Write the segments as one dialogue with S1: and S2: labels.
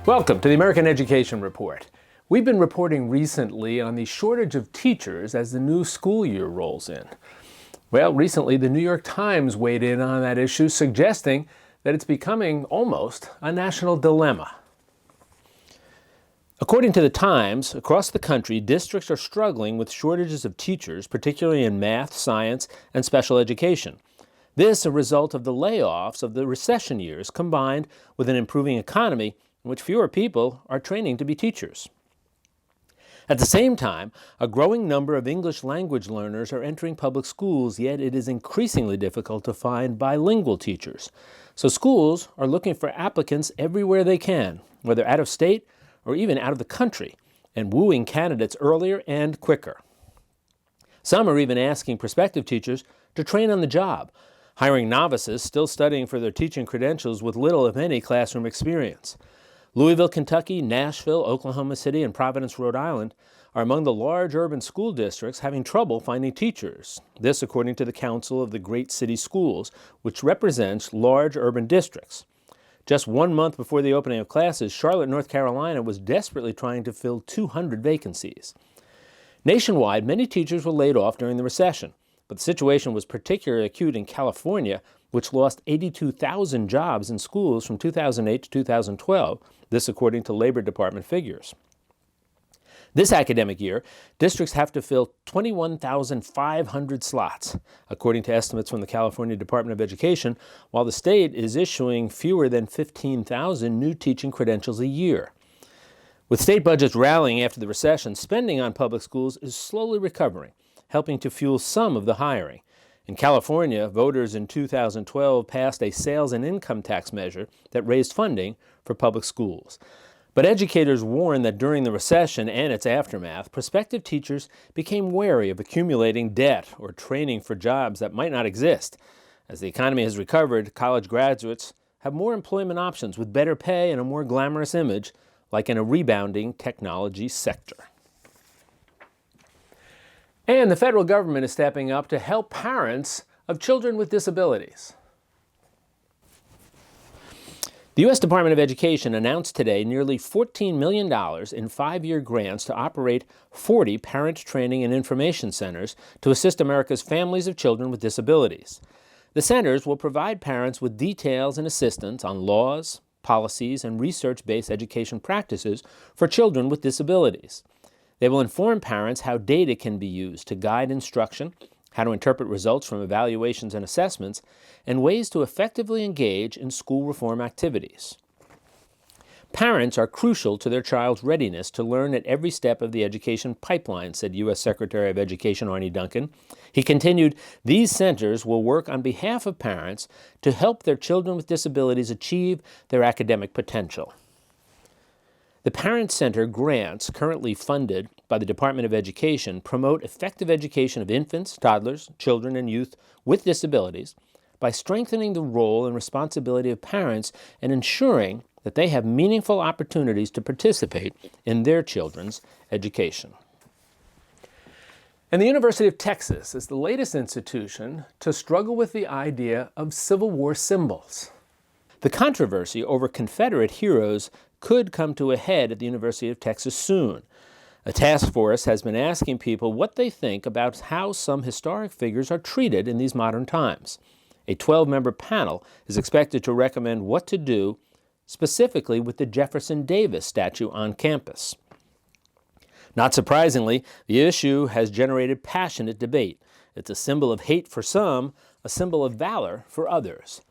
S1: Welcome to the American Education Report. We've been reporting recently on the shortage of teachers as the new school year rolls in. Well, recently the New York Times weighed in on that issue, suggesting that it's becoming almost a national dilemma. According to the Times, across the country, districts are struggling with shortages of teachers, particularly in math, science, and special education. This a result of the layoffs of the recession years combined with an improving economy in which fewer people are training to be teachers. At the same time, a growing number of English language learners are entering public schools, yet it is increasingly difficult to find bilingual teachers. So schools are looking for applicants everywhere they can, whether out of state or even out of the country, and wooing candidates earlier and quicker. Some are even asking prospective teachers to train on the job, hiring novices still studying for their teaching credentials with little, if any, classroom experience. Louisville, Kentucky, Nashville, Oklahoma City, and Providence, Rhode Island are among the large urban school districts having trouble finding teachers. This according to the Council of the Great City Schools, which represents large urban districts. Just 1 month before the opening of classes, Charlotte, North Carolina was desperately trying to fill 200 vacancies. Nationwide, many teachers were laid off during the recession, but the situation was particularly acute in California, which lost 82,000 jobs in schools from 2008 to 2012, this according to Labor Department figures. This academic year, districts have to fill 21,500 slots, according to estimates from the California Department of Education, while the state is issuing fewer than 15,000 new teaching credentials a year. With state budgets rallying after the recession, spending on public schools is slowly recovering, helping to fuel some of the hiring. In California, voters in 2012 passed a sales and income tax measure that raised funding for public schools. But educators warn that during the recession and its aftermath, prospective teachers became wary of accumulating debt or training for jobs that might not exist. As the economy has recovered, college graduates have more employment options with better pay and a more glamorous image, like in a rebounding technology sector. And the federal government is stepping up to help parents of children with disabilities. The U.S. Department of Education announced today nearly $14 million in 5-year grants to operate 40 parent training and information centers to assist America's families of children with disabilities. The centers will provide parents with details and assistance on laws, policies, and research-based education practices for children with disabilities. They will inform parents how data can be used to guide instruction, how to interpret results from evaluations and assessments, and ways to effectively engage in school reform activities. Parents are crucial to their child's readiness to learn at every step of the education pipeline, said U.S. Secretary of Education Arne Duncan. He continued, these centers will work on behalf of parents to help their children with disabilities achieve their academic potential. The Parent Center grants currently funded by the Department of Education promote effective education of infants, toddlers, children, and youth with disabilities by strengthening the role and responsibility of parents and ensuring that they have meaningful opportunities to participate in their children's education. And the University of Texas is the latest institution to struggle with the idea of Civil War symbols. The controversy over Confederate heroes could come to a head at the University of Texas soon. A task force has been asking people what they think about how some historic figures are treated in these modern times. A 12-member panel is expected to recommend what to do specifically with the Jefferson Davis statue on campus. Not surprisingly, the issue has generated passionate debate. It's a symbol of hate for some, a symbol of valor for others.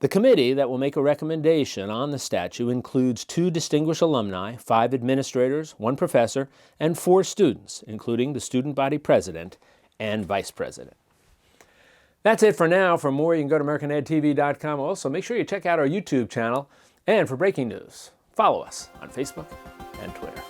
S1: The committee that will make a recommendation on the statue includes 2 distinguished alumni, 5 administrators, 1 professor, and 4 students, including the student body president and vice president. That's it for now. For more, you can go to AmericanEdTV.com. Also, make sure you check out our YouTube channel. And for breaking news, follow us on Facebook and Twitter.